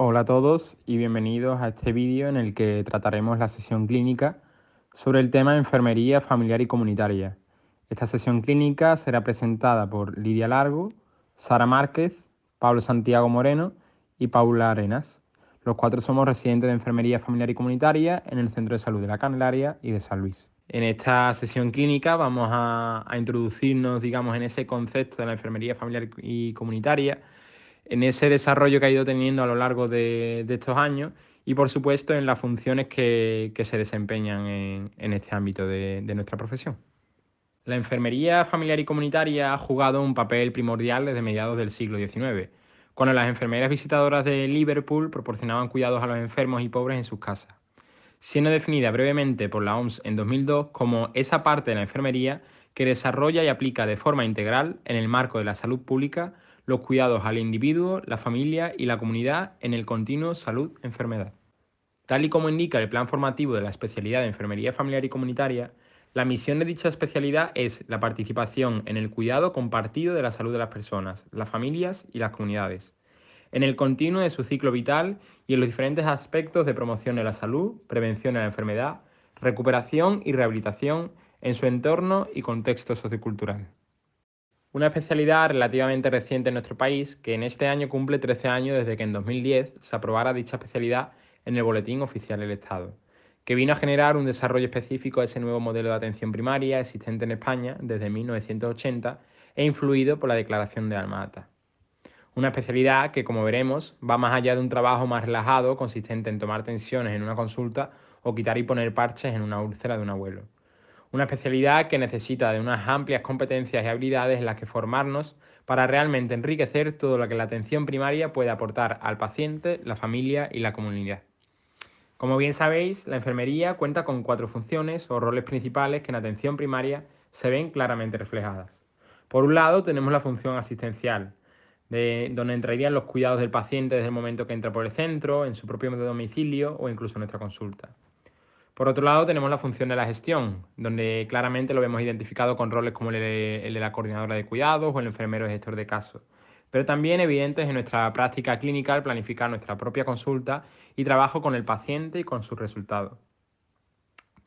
Hola a todos y bienvenidos a este vídeo en el que trataremos la sesión clínica sobre el tema de enfermería familiar y comunitaria. Esta sesión clínica será presentada por Lidia Largo, Sara Márquez, Pablo Santiago Moreno y Paula Arenas. Los cuatro somos residentes de enfermería familiar y comunitaria en el Centro de Salud de la Candelaria y de San Luis. En esta sesión clínica vamos a introducirnos, digamos, en ese concepto de la enfermería familiar y comunitaria, en ese desarrollo que ha ido teniendo a lo largo de estos años y, por supuesto, en las funciones que se desempeñan en este ámbito de nuestra profesión. La enfermería familiar y comunitaria ha jugado un papel primordial desde mediados del siglo XIX, cuando las enfermeras visitadoras de Liverpool proporcionaban cuidados a los enfermos y pobres en sus casas, siendo definida brevemente por la OMS en 2002 como esa parte de la enfermería que desarrolla y aplica de forma integral, en el marco de la salud pública, los cuidados al individuo, la familia y la comunidad en el continuo salud-enfermedad. Tal y como indica el plan formativo de la especialidad de enfermería familiar y comunitaria, la misión de dicha especialidad es la participación en el cuidado compartido de la salud de las personas, las familias y las comunidades, en el continuo de su ciclo vital y en los diferentes aspectos de promoción de la salud, prevención de la enfermedad, recuperación y rehabilitación en su entorno y contexto sociocultural. Una especialidad relativamente reciente en nuestro país, que en este año cumple 13 años desde que en 2010 se aprobara dicha especialidad en el Boletín Oficial del Estado, que vino a generar un desarrollo específico de ese nuevo modelo de atención primaria existente en España desde 1980 e influido por la Declaración de Alma-Ata. Una especialidad que, como veremos, va más allá de un trabajo más relajado consistente en tomar tensiones en una consulta o quitar y poner parches en una úlcera de un abuelo. Una especialidad que necesita de unas amplias competencias y habilidades en las que formarnos para realmente enriquecer todo lo que la atención primaria puede aportar al paciente, la familia y la comunidad. Como bien sabéis, la enfermería cuenta con 4 funciones o roles principales que en atención primaria se ven claramente reflejadas. Por un lado, tenemos la función asistencial, donde entrarían los cuidados del paciente desde el momento que entra por el centro, en su propio domicilio o incluso en nuestra consulta. Por otro lado, tenemos la función de la gestión, donde claramente lo vemos identificado con roles como el de la coordinadora de cuidados o el enfermero gestor de casos, pero también evidentes en nuestra práctica clínica al planificar nuestra propia consulta y trabajo con el paciente y con sus resultados.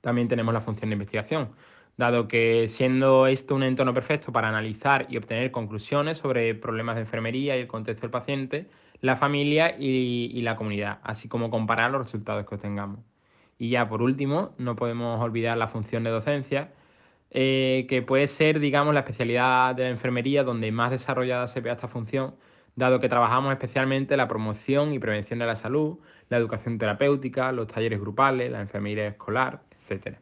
También tenemos la función de investigación, dado que siendo esto un entorno perfecto para analizar y obtener conclusiones sobre problemas de enfermería y el contexto del paciente, la familia y la comunidad, así como comparar los resultados que obtengamos. Y ya por último, no podemos olvidar la función de docencia, que puede ser, digamos, la especialidad de la enfermería donde más desarrollada se vea esta función, dado que trabajamos especialmente la promoción y prevención de la salud, la educación terapéutica, los talleres grupales, la enfermería escolar, etcétera.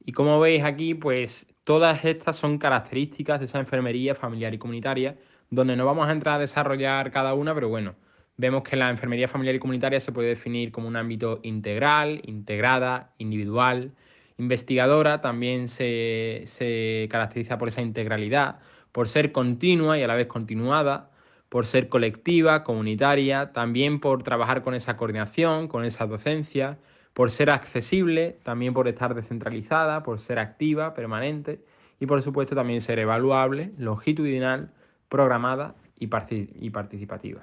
Y como veis aquí, pues todas estas son características de esa enfermería familiar y comunitaria, donde no vamos a entrar a desarrollar cada una, pero bueno, vemos que la enfermería familiar y comunitaria se puede definir como un ámbito integral, integrada, individual, investigadora, también se caracteriza por esa integralidad, por ser continua y a la vez continuada, por ser colectiva, comunitaria, también por trabajar con esa coordinación, con esa docencia, por ser accesible, también por estar descentralizada, por ser activa, permanente y por supuesto también ser evaluable, longitudinal, programada y participativa.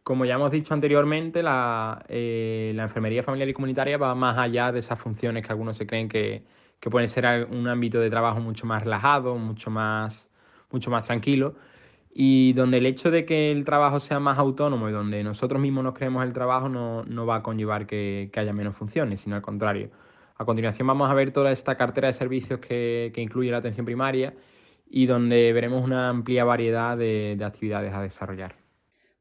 Como ya hemos dicho anteriormente, la enfermería familiar y comunitaria va más allá de esas funciones que algunos se creen que pueden ser un ámbito de trabajo mucho más relajado, mucho más tranquilo, y donde el hecho de que el trabajo sea más autónomo y donde nosotros mismos nos creemos el trabajo no va a conllevar que haya menos funciones, sino al contrario. A continuación vamos a ver toda esta cartera de servicios que incluye la atención primaria y donde veremos una amplia variedad de actividades a desarrollar.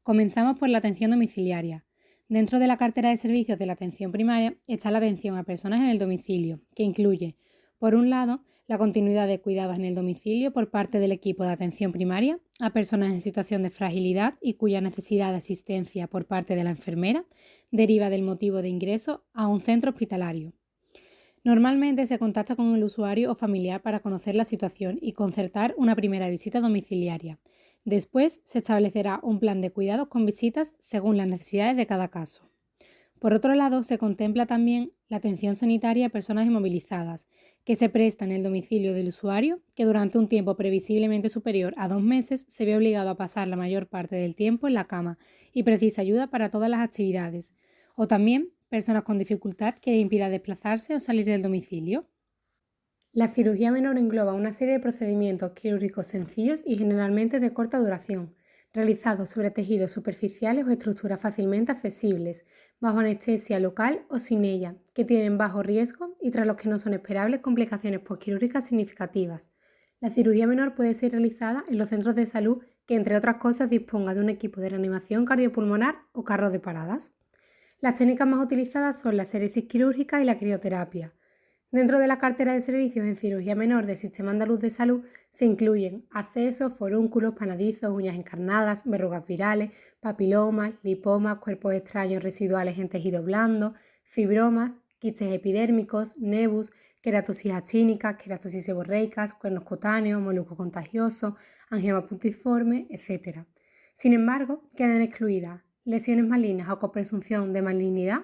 Comenzamos por la atención domiciliaria. Dentro de la cartera de servicios de la atención primaria está la atención a personas en el domicilio, que incluye, por un lado, la continuidad de cuidados en el domicilio por parte del equipo de atención primaria a personas en situación de fragilidad y cuya necesidad de asistencia por parte de la enfermera deriva del motivo de ingreso a un centro hospitalario. Normalmente se contacta con el usuario o familiar para conocer la situación y concertar una primera visita domiciliaria. Después se establecerá un plan de cuidados con visitas según las necesidades de cada caso. Por otro lado, se contempla también la atención sanitaria a personas inmovilizadas, que se presta en el domicilio del usuario, que durante un tiempo previsiblemente superior a 2 meses se ve obligado a pasar la mayor parte del tiempo en la cama y precisa ayuda para todas las actividades, o también personas con dificultad que le impida desplazarse o salir del domicilio. La cirugía menor engloba una serie de procedimientos quirúrgicos sencillos y generalmente de corta duración, realizados sobre tejidos superficiales o estructuras fácilmente accesibles, bajo anestesia local o sin ella, que tienen bajo riesgo y tras los que no son esperables complicaciones postquirúrgicas significativas. La cirugía menor puede ser realizada en los centros de salud que, entre otras cosas, disponga de un equipo de reanimación cardiopulmonar o carros de paradas. Las técnicas más utilizadas son la séresis quirúrgica y la crioterapia. Dentro de la cartera de servicios en cirugía menor del Sistema Andaluz de Salud se incluyen accesos, forúnculos, panadizos, uñas encarnadas, verrugas virales, papilomas, lipomas, cuerpos extraños residuales en tejido blando, fibromas, quistes epidérmicos, nebus, queratosis actínicas, queratosis seborreicas, cuernos cutáneos, molusco contagioso, angioma puntiforme, etc. Sin embargo, quedan excluidas lesiones malignas o con presunción de malignidad,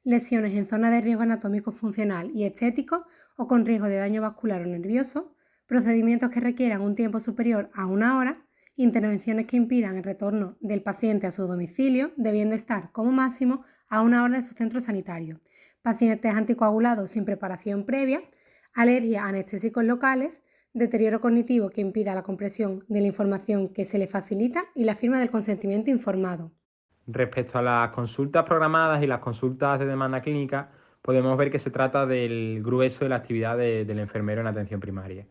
lesiones en zonas de riesgo anatómico funcional y estético o con riesgo de daño vascular o nervioso, procedimientos que requieran un tiempo superior a 1 hora, intervenciones que impidan el retorno del paciente a su domicilio, debiendo estar como máximo a 1 hora de su centro sanitario, pacientes anticoagulados sin preparación previa, alergias a anestésicos locales, deterioro cognitivo que impida la comprensión de la información que se le facilita y la firma del consentimiento informado. Respecto a las consultas programadas y las consultas de demanda clínica, podemos ver que se trata del grueso de la actividad del enfermero en atención primaria.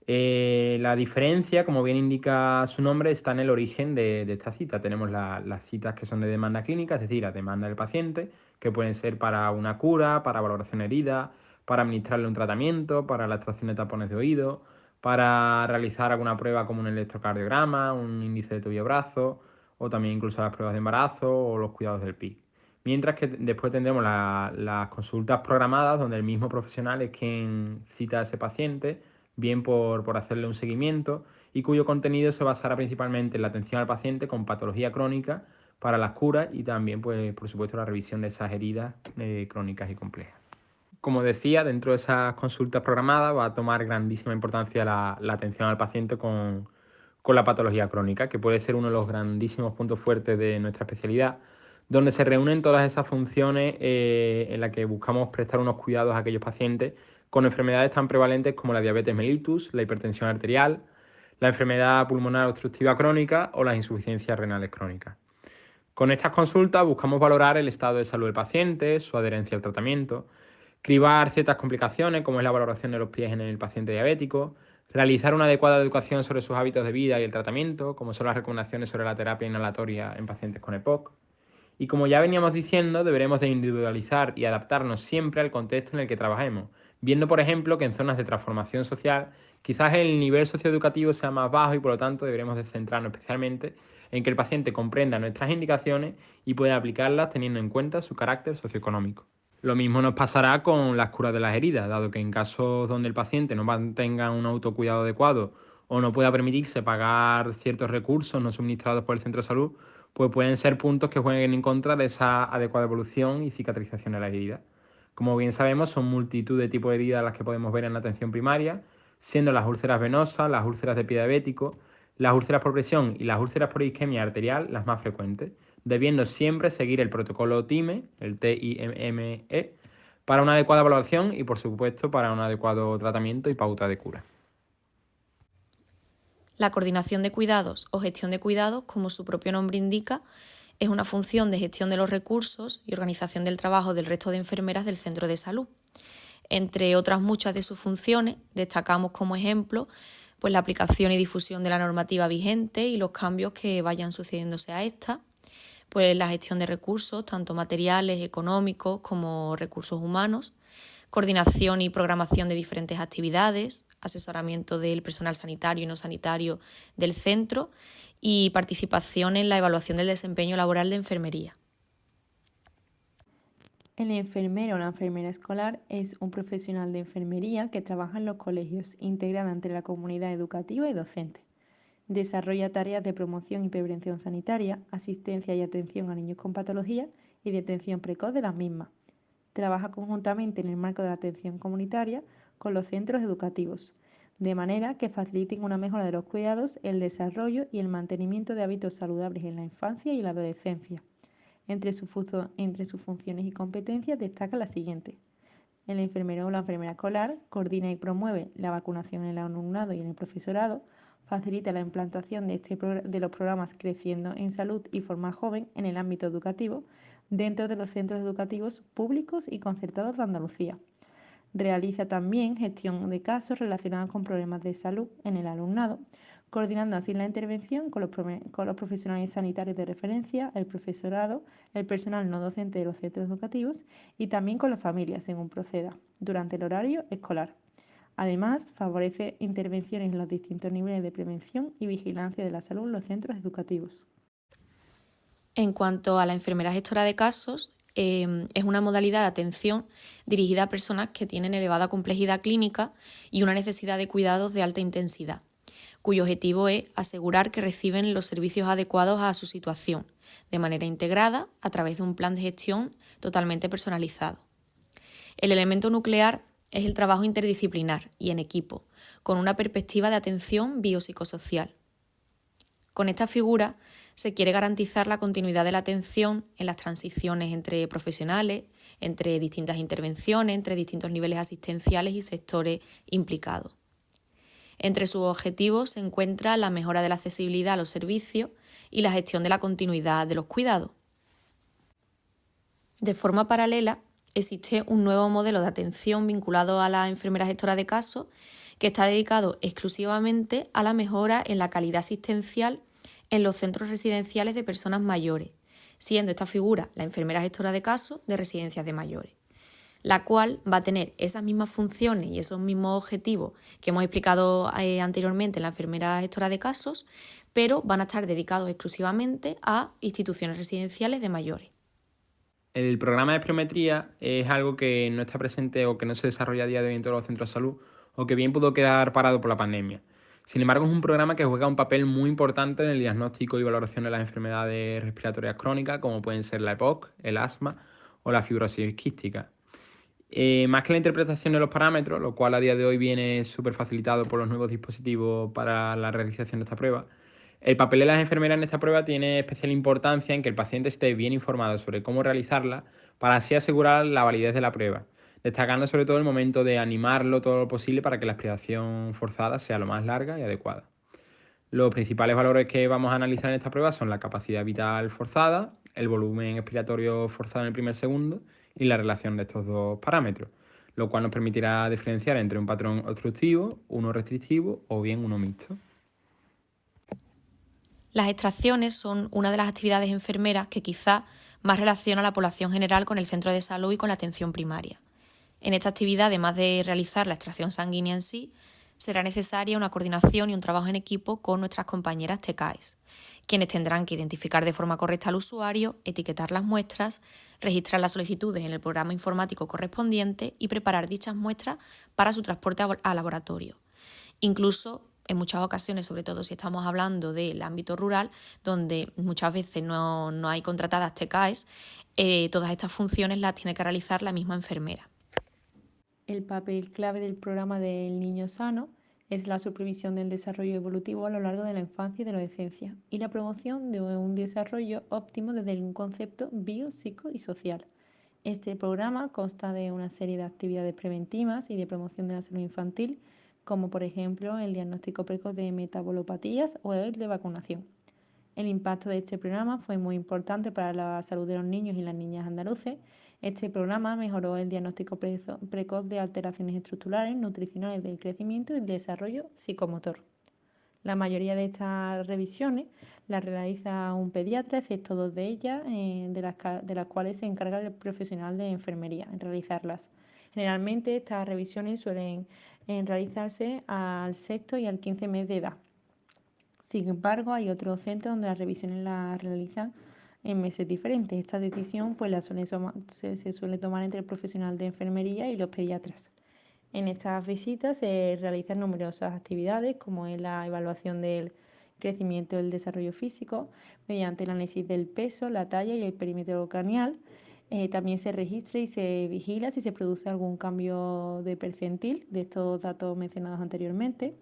La diferencia, como bien indica su nombre, está en el origen de esta cita. Tenemos las citas que son de demanda clínica, es decir, la demanda del paciente, que pueden ser para una cura, para valoración de herida, para administrarle un tratamiento, para la extracción de tapones de oído, para realizar alguna prueba como un electrocardiograma, un índice de tobillo-brazo, o también incluso las pruebas de embarazo o los cuidados del PIC. Mientras que después tendremos las consultas programadas, donde el mismo profesional es quien cita a ese paciente, bien por hacerle un seguimiento, y cuyo contenido se basará principalmente en la atención al paciente con patología crónica para las curas y también, pues, por supuesto, la revisión de esas heridas crónicas y complejas. Como decía, dentro de esas consultas programadas va a tomar grandísima importancia la atención al paciente con la patología crónica, que puede ser uno de los grandísimos puntos fuertes de nuestra especialidad, donde se reúnen todas esas funciones en las que buscamos prestar unos cuidados a aquellos pacientes con enfermedades tan prevalentes como la diabetes mellitus, la hipertensión arterial, la enfermedad pulmonar obstructiva crónica o las insuficiencias renales crónicas. Con estas consultas buscamos valorar el estado de salud del paciente, su adherencia al tratamiento, cribar ciertas complicaciones como es la valoración de los pies en el paciente diabético, realizar una adecuada educación sobre sus hábitos de vida y el tratamiento, como son las recomendaciones sobre la terapia inhalatoria en pacientes con EPOC. Y como ya veníamos diciendo, deberemos de individualizar y adaptarnos siempre al contexto en el que trabajemos, viendo por ejemplo que en zonas de transformación social quizás el nivel socioeducativo sea más bajo y por lo tanto deberemos de centrarnos especialmente en que el paciente comprenda nuestras indicaciones y pueda aplicarlas teniendo en cuenta su carácter socioeconómico. Lo mismo nos pasará con las curas de las heridas, dado que en casos donde el paciente no mantenga un autocuidado adecuado o no pueda permitirse pagar ciertos recursos no suministrados por el centro de salud, pues pueden ser puntos que jueguen en contra de esa adecuada evolución y cicatrización de las heridas. Como bien sabemos, son multitud de tipos de heridas las que podemos ver en la atención primaria, siendo las úlceras venosas, las úlceras de pie diabético, las úlceras por presión y las úlceras por isquemia arterial las más frecuentes, debiendo siempre seguir el protocolo TIME, el TIME, para una adecuada evaluación y, por supuesto, para un adecuado tratamiento y pauta de cura. La coordinación de cuidados o gestión de cuidados, como su propio nombre indica, es una función de gestión de los recursos y organización del trabajo del resto de enfermeras del centro de salud. Entre otras muchas de sus funciones, destacamos como ejemplo pues la aplicación y difusión de la normativa vigente y los cambios que vayan sucediéndose a esta, pues la gestión de recursos, tanto materiales, económicos como recursos humanos, coordinación y programación de diferentes actividades, asesoramiento del personal sanitario y no sanitario del centro y participación en la evaluación del desempeño laboral de enfermería. El enfermero o la enfermera escolar es un profesional de enfermería que trabaja en los colegios, integrada entre la comunidad educativa y docente. Desarrolla tareas de promoción y prevención sanitaria, asistencia y atención a niños con patologías y detención precoz de las mismas. Trabaja conjuntamente en el marco de la atención comunitaria con los centros educativos, de manera que faciliten una mejora de los cuidados, el desarrollo y el mantenimiento de hábitos saludables en la infancia y la adolescencia. Entre sus funciones y competencias destaca la siguiente. El enfermero o la enfermera escolar coordina y promueve la vacunación en el alumnado y en el profesorado, facilita la implantación de los programas Creciendo en Salud y Forma Joven en el ámbito educativo dentro de los centros educativos públicos y concertados de Andalucía. Realiza también gestión de casos relacionados con problemas de salud en el alumnado, coordinando así la intervención con los profesionales sanitarios de referencia, el profesorado, el personal no docente de los centros educativos y también con las familias, según proceda, durante el horario escolar. Además, favorece intervenciones en los distintos niveles de prevención y vigilancia de la salud en los centros educativos. En cuanto a la enfermera gestora de casos, es una modalidad de atención dirigida a personas que tienen elevada complejidad clínica y una necesidad de cuidados de alta intensidad, cuyo objetivo es asegurar que reciben los servicios adecuados a su situación, de manera integrada a través de un plan de gestión totalmente personalizado. El elemento nuclear es el trabajo interdisciplinar y en equipo, con una perspectiva de atención biopsicosocial. Con esta figura se quiere garantizar la continuidad de la atención en las transiciones entre profesionales, entre distintas intervenciones, entre distintos niveles asistenciales y sectores implicados. Entre sus objetivos se encuentra la mejora de la accesibilidad a los servicios y la gestión de la continuidad de los cuidados. De forma paralela, existe un nuevo modelo de atención vinculado a la enfermera gestora de casos que está dedicado exclusivamente a la mejora en la calidad asistencial en los centros residenciales de personas mayores, siendo esta figura la enfermera gestora de casos de residencias de mayores, la cual va a tener esas mismas funciones y esos mismos objetivos que hemos explicado anteriormente en la enfermera gestora de casos, pero van a estar dedicados exclusivamente a instituciones residenciales de mayores. El programa de espiometría es algo que no está presente o que no se desarrolla a día de hoy en todos los centros de salud o que bien pudo quedar parado por la pandemia. Sin embargo, es un programa que juega un papel muy importante en el diagnóstico y valoración de las enfermedades respiratorias crónicas, como pueden ser la EPOC, el asma o la fibrosis quística. Más que la interpretación de los parámetros, lo cual a día de hoy viene súper facilitado por los nuevos dispositivos para la realización de esta prueba, el papel de las enfermeras en esta prueba tiene especial importancia en que el paciente esté bien informado sobre cómo realizarla para así asegurar la validez de la prueba, destacando sobre todo el momento de animarlo todo lo posible para que la expiración forzada sea lo más larga y adecuada. Los principales valores que vamos a analizar en esta prueba son la capacidad vital forzada, el volumen expiratorio forzado en el primer segundo y la relación de estos dos parámetros, lo cual nos permitirá diferenciar entre un patrón obstructivo, uno restrictivo o bien uno mixto. Las extracciones son una de las actividades enfermeras que quizá más relaciona a la población general con el centro de salud y con la atención primaria. En esta actividad, además de realizar la extracción sanguínea en sí, será necesaria una coordinación y un trabajo en equipo con nuestras compañeras TECAES, quienes tendrán que identificar de forma correcta al usuario, etiquetar las muestras, registrar las solicitudes en el programa informático correspondiente y preparar dichas muestras para su transporte a laboratorio. Incluso en muchas ocasiones, sobre todo si estamos hablando del ámbito rural, donde muchas veces no hay contratadas TECAES, todas estas funciones las tiene que realizar la misma enfermera. El papel clave del programa del Niño Sano es la supervisión del desarrollo evolutivo a lo largo de la infancia y de la adolescencia y la promoción de un desarrollo óptimo desde un concepto bio, psico y social. Este programa consta de una serie de actividades preventivas y de promoción de la salud infantil, como por ejemplo el diagnóstico precoz de metabolopatías o el de vacunación. El impacto de este programa fue muy importante para la salud de los niños y las niñas andaluces. Este programa mejoró el diagnóstico precoz de alteraciones estructurales, nutricionales del crecimiento y del desarrollo psicomotor. La mayoría de estas revisiones las realiza un pediatra, excepto dos de ellas, de las cuales se encarga el profesional de enfermería en realizarlas. Generalmente estas revisiones suelen realizarse al sexto y al 15 mes de edad. Sin embargo, hay otros centros donde las revisiones las realizan en meses diferentes. Esta decisión se suele tomar entre el profesional de enfermería y los pediatras. En estas visitas se realizan numerosas actividades, como es la evaluación del crecimiento del desarrollo físico, mediante el análisis del peso, la talla y el perímetro craneal. También se registra y se vigila si se produce algún cambio de percentil de estos datos mencionados anteriormente.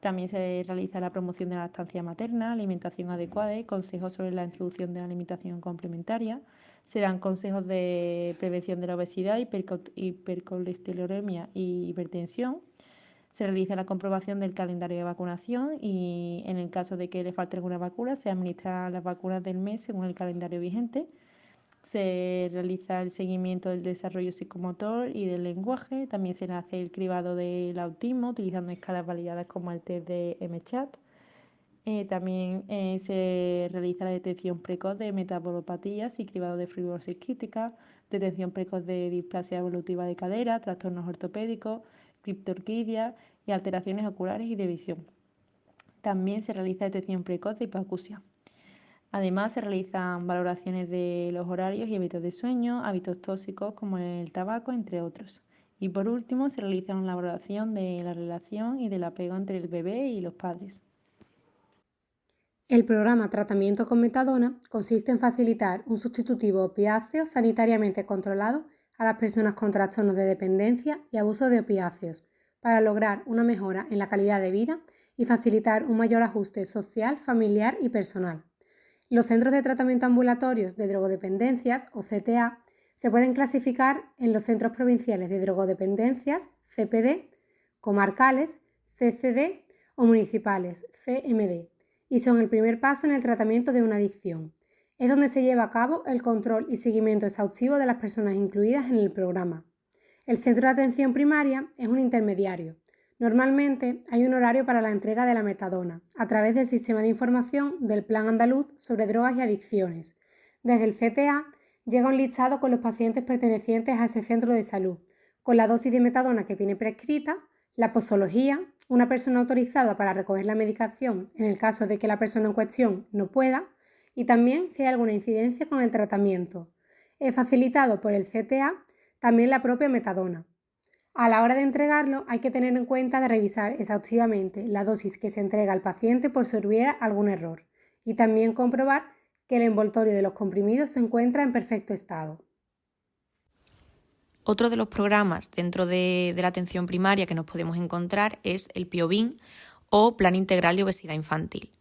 También se realiza la promoción de la lactancia materna, alimentación adecuada y consejos sobre la introducción de la alimentación complementaria. Se dan consejos de prevención de la obesidad, hipercolesterolemia y hipertensión. Se realiza la comprobación del calendario de vacunación y en el caso de que le falte alguna vacuna, se administran las vacunas del mes según el calendario vigente. Se realiza el seguimiento del desarrollo psicomotor y del lenguaje. También se hace el cribado del autismo utilizando escalas validadas como el test de MCHAT. También se realiza la detección precoz de metabolopatías y cribado de fibrosis quística, detección precoz de displasia evolutiva de cadera, trastornos ortopédicos, criptorquidia y alteraciones oculares y de visión. También se realiza detección precoz de hipoacusia. Además, se realizan valoraciones de los horarios y hábitos de sueño, hábitos tóxicos como el tabaco, entre otros. Y por último, se realiza una valoración de la relación y del apego entre el bebé y los padres. El programa Tratamiento con Metadona consiste en facilitar un sustitutivo opiáceo sanitariamente controlado a las personas con trastornos de dependencia y abuso de opiáceos para lograr una mejora en la calidad de vida y facilitar un mayor ajuste social, familiar y personal. Los centros de tratamiento ambulatorios de drogodependencias, o CTA, se pueden clasificar en los centros provinciales de drogodependencias, CPD, comarcales, CCD o municipales, CMD, y son el primer paso en el tratamiento de una adicción. Es donde se lleva a cabo el control y seguimiento exhaustivo de las personas incluidas en el programa. El centro de atención primaria es un intermediario. Normalmente hay un horario para la entrega de la metadona a través del sistema de información del Plan Andaluz sobre Drogas y Adicciones. Desde el CTA llega un listado con los pacientes pertenecientes a ese centro de salud, con la dosis de metadona que tiene prescrita, la posología, una persona autorizada para recoger la medicación en el caso de que la persona en cuestión no pueda, y también si hay alguna incidencia con el tratamiento. Es facilitado por el CTA también la propia metadona. A la hora de entregarlo hay que tener en cuenta de revisar exhaustivamente la dosis que se entrega al paciente por si hubiera algún error y también comprobar que el envoltorio de los comprimidos se encuentra en perfecto estado. Otro de los programas dentro de la atención primaria que nos podemos encontrar es el PIOBIN o Plan Integral de Obesidad Infantil.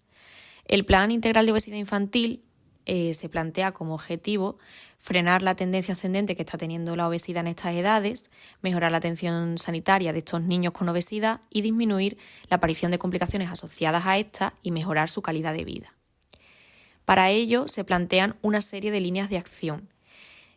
El Plan Integral de Obesidad Infantil se plantea como objetivo frenar la tendencia ascendente que está teniendo la obesidad en estas edades, mejorar la atención sanitaria de estos niños con obesidad y disminuir la aparición de complicaciones asociadas a esta y mejorar su calidad de vida. Para ello se plantean una serie de líneas de acción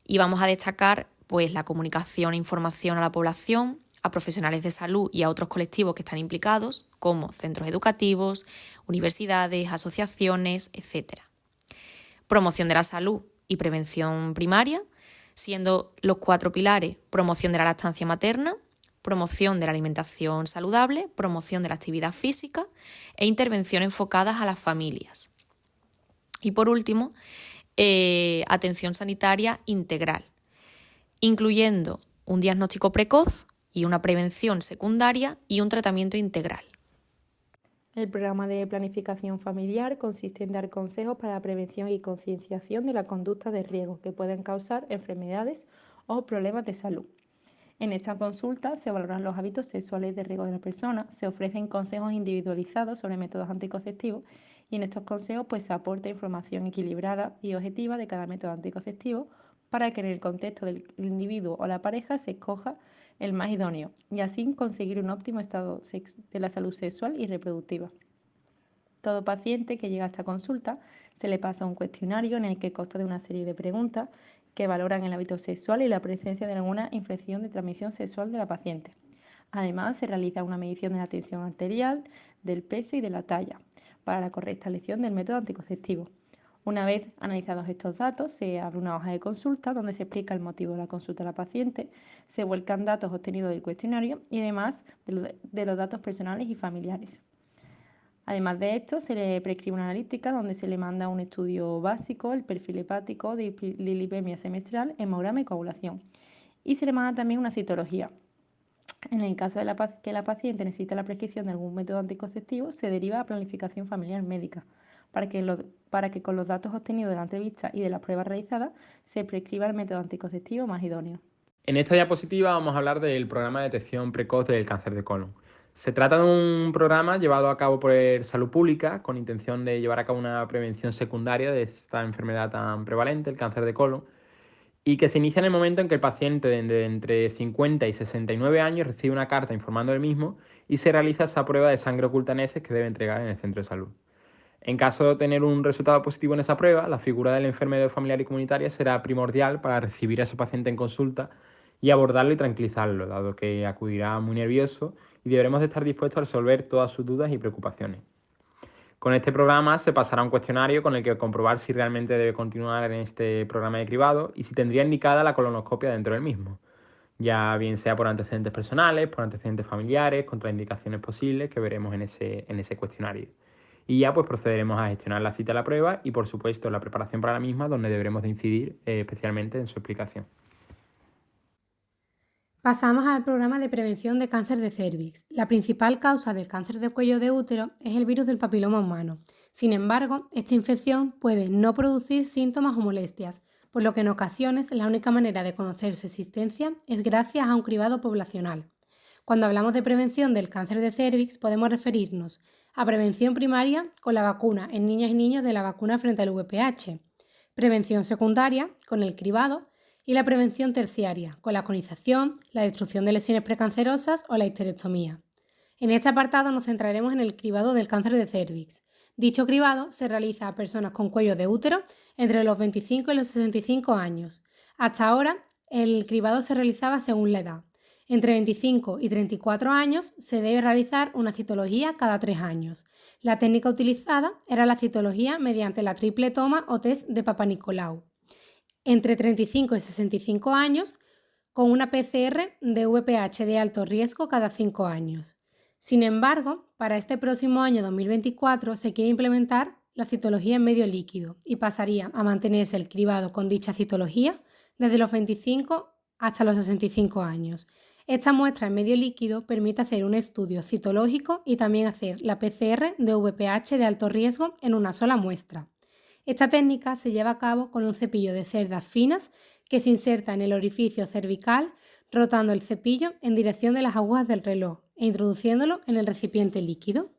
y vamos a destacar la comunicación e información a la población, a profesionales de salud y a otros colectivos que están implicados, como centros educativos, universidades, asociaciones, etc. Promoción de la salud y prevención primaria, siendo los 4 pilares: promoción de la lactancia materna, promoción de la alimentación saludable, promoción de la actividad física e intervención enfocadas a las familias. Y por último, atención sanitaria integral, incluyendo un diagnóstico precoz y una prevención secundaria y un tratamiento integral. El programa de planificación familiar consiste en dar consejos para la prevención y concienciación de la conducta de riesgo que pueden causar enfermedades o problemas de salud. En esta consulta se valoran los hábitos sexuales de riesgo de la persona, se ofrecen consejos individualizados sobre métodos anticonceptivos y en estos consejos se aporta información equilibrada y objetiva de cada método anticonceptivo para que en el contexto del individuo o la pareja se escoja el más idóneo y así conseguir un óptimo estado de la salud sexual y reproductiva. Todo paciente que llega a esta consulta se le pasa un cuestionario en el que consta de una serie de preguntas que valoran el hábito sexual y la presencia de alguna infección de transmisión sexual de la paciente. Además, se realiza una medición de la tensión arterial, del peso y de la talla para la correcta elección del método anticonceptivo. Una vez analizados estos datos, se abre una hoja de consulta donde se explica el motivo de la consulta a la paciente, se vuelcan datos obtenidos del cuestionario y además de los datos personales y familiares. Además de esto, se le prescribe una analítica donde se le manda un estudio básico, el perfil hepático, de lipemia semestral, hemograma y coagulación. Y se le manda también una citología. En el caso de que la paciente necesita la prescripción de algún método anticonceptivo, se deriva a planificación familiar médica, para que con los datos obtenidos de la entrevista y de las pruebas realizadas se prescriba el método anticonceptivo más idóneo. En esta diapositiva vamos a hablar del programa de detección precoz del cáncer de colon. Se trata de un programa llevado a cabo por Salud Pública con intención de llevar a cabo una prevención secundaria de esta enfermedad tan prevalente, el cáncer de colon, y que se inicia en el momento en que el paciente de entre 50 y 69 años recibe una carta informando del mismo y se realiza esa prueba de sangre oculta en heces que debe entregar en el centro de salud. En caso de tener un resultado positivo en esa prueba, la figura del enfermero familiar y comunitaria será primordial para recibir a ese paciente en consulta y abordarlo y tranquilizarlo, dado que acudirá muy nervioso y deberemos de estar dispuestos a resolver todas sus dudas y preocupaciones. Con este programa se pasará un cuestionario con el que comprobar si realmente debe continuar en este programa de cribado y si tendría indicada la colonoscopia dentro del mismo, ya bien sea por antecedentes personales, por antecedentes familiares, contraindicaciones posibles que veremos en ese cuestionario. Y ya pues procederemos a gestionar la cita a la prueba y por supuesto la preparación para la misma, donde deberemos de incidir especialmente en su explicación. Pasamos al programa de prevención de cáncer de cérvix. La principal causa del cáncer de cuello de útero es el virus del papiloma humano. Sin embargo, esta infección puede no producir síntomas o molestias, por lo que en ocasiones la única manera de conocer su existencia es gracias a un cribado poblacional. Cuando hablamos de prevención del cáncer de cérvix, podemos referirnos a prevención primaria con la vacuna en niñas y niños de la vacuna frente al VPH, prevención secundaria con el cribado y la prevención terciaria con la conización, la destrucción de lesiones precancerosas o la histerectomía. En este apartado nos centraremos en el cribado del cáncer de cérvix. Dicho cribado se realiza a personas con cuello de útero entre los 25 y los 65 años. Hasta ahora, el cribado se realizaba según la edad. Entre 25 y 34 años se debe realizar una citología cada 3 años. La técnica utilizada era la citología mediante la triple toma o test de Papanicolau. Entre 35 y 65 años, con una PCR de VPH de alto riesgo cada 5 años. Sin embargo, para este próximo año 2024 se quiere implementar la citología en medio líquido y pasaría a mantenerse el cribado con dicha citología desde los 25 hasta los 65 años. Esta muestra en medio líquido permite hacer un estudio citológico y también hacer la PCR de VPH de alto riesgo en una sola muestra. Esta técnica se lleva a cabo con un cepillo de cerdas finas que se inserta en el orificio cervical, rotando el cepillo en dirección de las agujas del reloj e introduciéndolo en el recipiente líquido.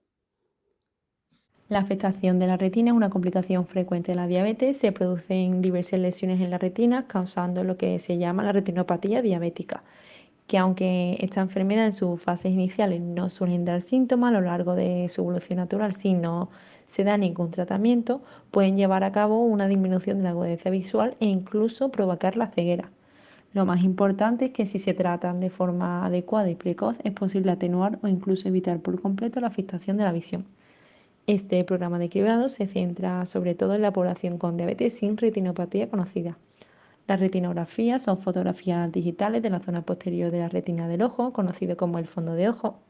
La afectación de la retina es una complicación frecuente de la diabetes. Se producen diversas lesiones en la retina, causando lo que se llama la retinopatía diabética, que aunque esta enfermedad en sus fases iniciales no suelen dar síntomas, a lo largo de su evolución natural, si no se da ningún tratamiento, pueden llevar a cabo una disminución de la agudeza visual e incluso provocar la ceguera. Lo más importante es que si se tratan de forma adecuada y precoz, es posible atenuar o incluso evitar por completo la afectación de la visión. Este programa de cribado se centra sobre todo en la población con diabetes sin retinopatía conocida. Las retinografías son fotografías digitales de la zona posterior de la retina del ojo, conocido como el fondo de ojo.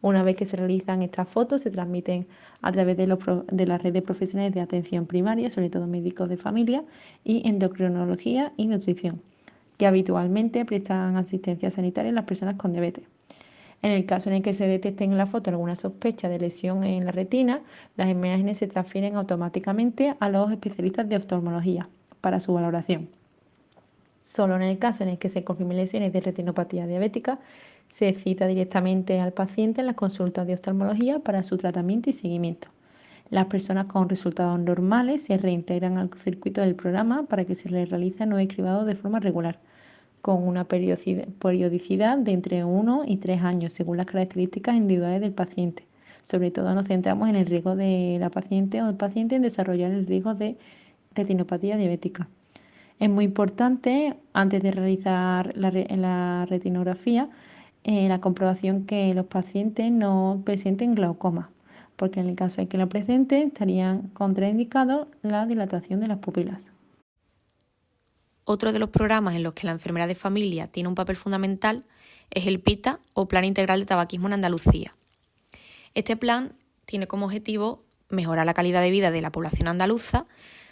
Una vez que se realizan estas fotos, se transmiten a través de las redes profesionales de atención primaria, sobre todo médicos de familia, y endocrinología y nutrición, que habitualmente prestan asistencia sanitaria a las personas con diabetes. En el caso en el que se detecte en la foto alguna sospecha de lesión en la retina, las imágenes se transfieren automáticamente a los especialistas de oftalmología para su valoración. Solo en el caso en el que se confirmen lesiones de retinopatía diabética, se cita directamente al paciente en las consultas de oftalmología para su tratamiento y seguimiento. Las personas con resultados normales se reintegran al circuito del programa para que se les realice nuevo cribado de forma regular, con una periodicidad de entre 1 y 3 años, según las características individuales del paciente. Sobre todo nos centramos en el riesgo de la paciente o el paciente en desarrollar el riesgo de retinopatía diabética. Es muy importante, antes de realizar la retinografía, la comprobación que los pacientes no presenten glaucoma, porque en el caso de que lo presenten, estarían contraindicados la dilatación de las pupilas. Otro de los programas en los que la enfermera de familia tiene un papel fundamental es el PITA o Plan Integral de Tabaquismo en Andalucía. Este plan tiene como objetivo mejorar la calidad de vida de la población andaluza,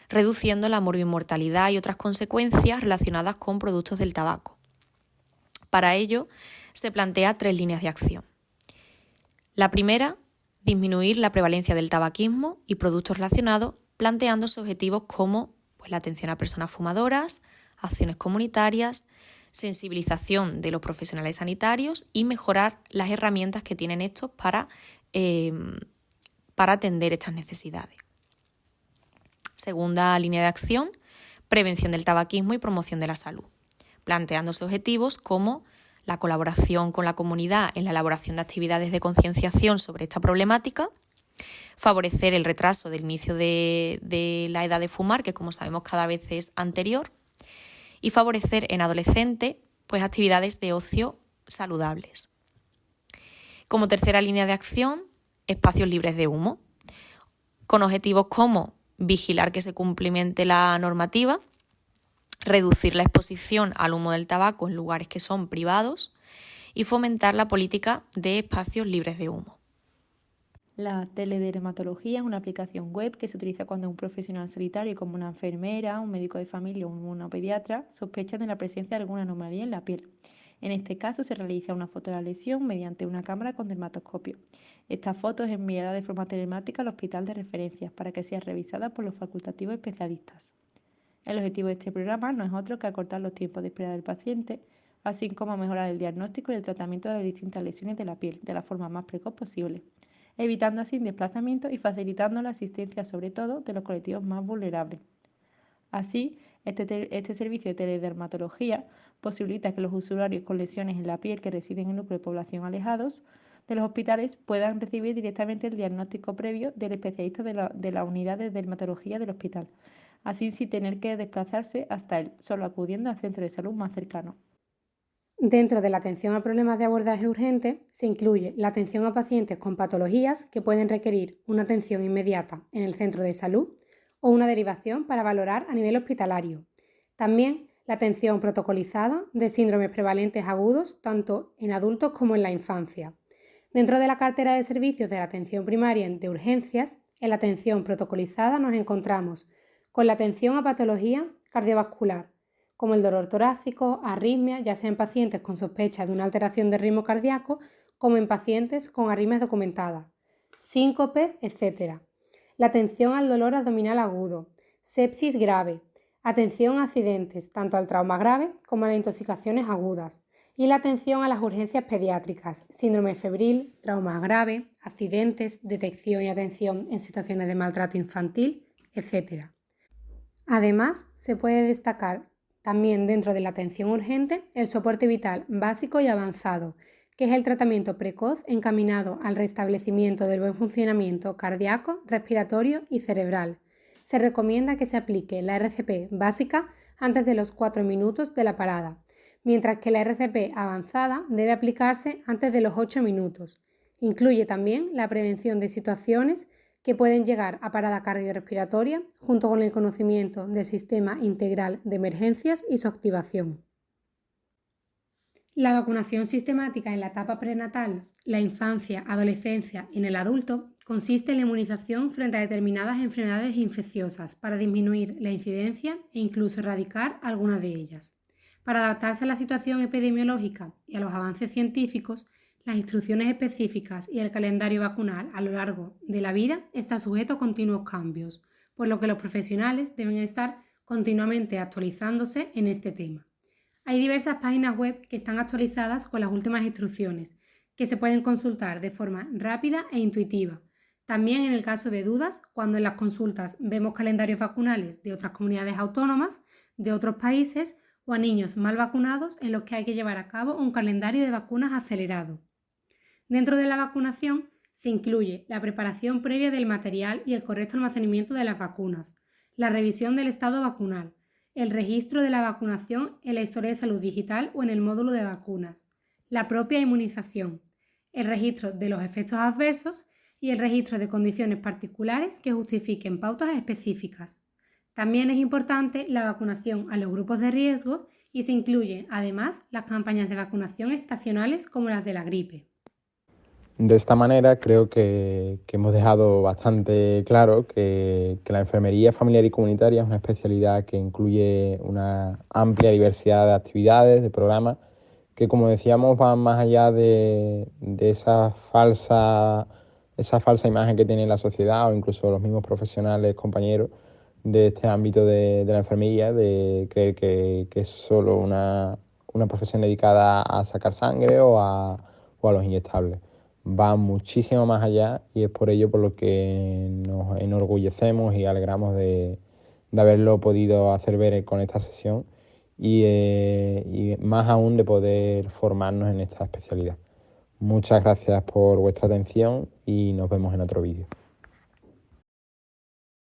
reduciendo la morbimortalidad y otras consecuencias relacionadas con productos del tabaco. Para ello, se plantea 3 líneas de acción. La primera, disminuir la prevalencia del tabaquismo y productos relacionados, planteándose objetivos como la atención a personas fumadoras, acciones comunitarias, sensibilización de los profesionales sanitarios y mejorar las herramientas que tienen estos para atender estas necesidades. Segunda línea de acción, prevención del tabaquismo y promoción de la salud, planteándose objetivos como la colaboración con la comunidad en la elaboración de actividades de concienciación sobre esta problemática, favorecer el retraso del inicio de la edad de fumar, que como sabemos cada vez es anterior, y favorecer en adolescentes actividades de ocio saludables. Como tercera línea de acción, espacios libres de humo, con objetivos como vigilar que se cumplimente la normativa, reducir la exposición al humo del tabaco en lugares que son privados y fomentar la política de espacios libres de humo. La teledermatología es una aplicación web que se utiliza cuando un profesional sanitario como una enfermera, un médico de familia o una pediatra sospechan de la presencia de alguna anomalía en la piel. En este caso se realiza una foto de la lesión mediante una cámara con dermatoscopio. Esta foto es enviada de forma telemática al hospital de referencia para que sea revisada por los facultativos especialistas. El objetivo de este programa no es otro que acortar los tiempos de espera del paciente, así como mejorar el diagnóstico y el tratamiento de las distintas lesiones de la piel de la forma más precoz posible, evitando así desplazamientos y facilitando la asistencia sobre todo de los colectivos más vulnerables. Así, este servicio de teledermatología posibilita que los usuarios con lesiones en la piel que residen en núcleos de población alejados de los hospitales puedan recibir directamente el diagnóstico previo del especialista de la unidad de dermatología del hospital, así sin tener que desplazarse hasta él, solo acudiendo al centro de salud más cercano. Dentro de la atención a problemas de abordaje urgente se incluye la atención a pacientes con patologías que pueden requerir una atención inmediata en el centro de salud o una derivación para valorar a nivel hospitalario. También la atención protocolizada de síndromes prevalentes agudos tanto en adultos como en la infancia. Dentro de la cartera de servicios de la atención primaria de urgencias, en la atención protocolizada nos encontramos con la atención a patología cardiovascular, como el dolor torácico, arritmias, ya sea en pacientes con sospecha de una alteración del ritmo cardíaco, como en pacientes con arritmias documentadas, síncopes, etc. La atención al dolor abdominal agudo, sepsis grave, atención a accidentes, tanto al trauma grave como a las intoxicaciones agudas, y la atención a las urgencias pediátricas, síndrome febril, traumas graves, accidentes, detección y atención en situaciones de maltrato infantil, etc. Además, se puede destacar también dentro de la atención urgente el soporte vital básico y avanzado, que es el tratamiento precoz encaminado al restablecimiento del buen funcionamiento cardíaco, respiratorio y cerebral. Se recomienda que se aplique la RCP básica antes de los 4 minutos de la parada, mientras que la RCP avanzada debe aplicarse antes de los 8 minutos. Incluye también la prevención de situaciones que pueden llegar a parada cardiorrespiratoria junto con el conocimiento del sistema integral de emergencias y su activación. La vacunación sistemática en la etapa prenatal, la infancia, adolescencia y en el adulto consiste en la inmunización frente a determinadas enfermedades infecciosas para disminuir la incidencia e incluso erradicar algunas de ellas. Para adaptarse a la situación epidemiológica y a los avances científicos, las instrucciones específicas y el calendario vacunal a lo largo de la vida está sujeto a continuos cambios, por lo que los profesionales deben estar continuamente actualizándose en este tema. Hay diversas páginas web que están actualizadas con las últimas instrucciones, que se pueden consultar de forma rápida e intuitiva. También en el caso de dudas, cuando en las consultas vemos calendarios vacunales de otras comunidades autónomas, de otros países o a niños mal vacunados en los que hay que llevar a cabo un calendario de vacunas acelerado. Dentro de la vacunación se incluye la preparación previa del material y el correcto almacenamiento de las vacunas, la revisión del estado vacunal, el registro de la vacunación en la historia de salud digital o en el módulo de vacunas, la propia inmunización, el registro de los efectos adversos y el registro de condiciones particulares que justifiquen pautas específicas. También es importante la vacunación a los grupos de riesgo y se incluyen además las campañas de vacunación estacionales como las de la gripe. De esta manera creo que hemos dejado bastante claro que la enfermería familiar y comunitaria es una especialidad que incluye una amplia diversidad de actividades, de programas que, como decíamos, van más allá de esa falsa imagen que tiene la sociedad o incluso los mismos profesionales, compañeros de este ámbito de la enfermería, de creer que es solo una profesión dedicada a sacar sangre o a los inyectables. Va muchísimo más allá y es por ello por lo que nos enorgullecemos y alegramos de haberlo podido hacer ver con esta sesión y más aún de poder formarnos en esta especialidad. Muchas gracias por vuestra atención y nos vemos en otro vídeo.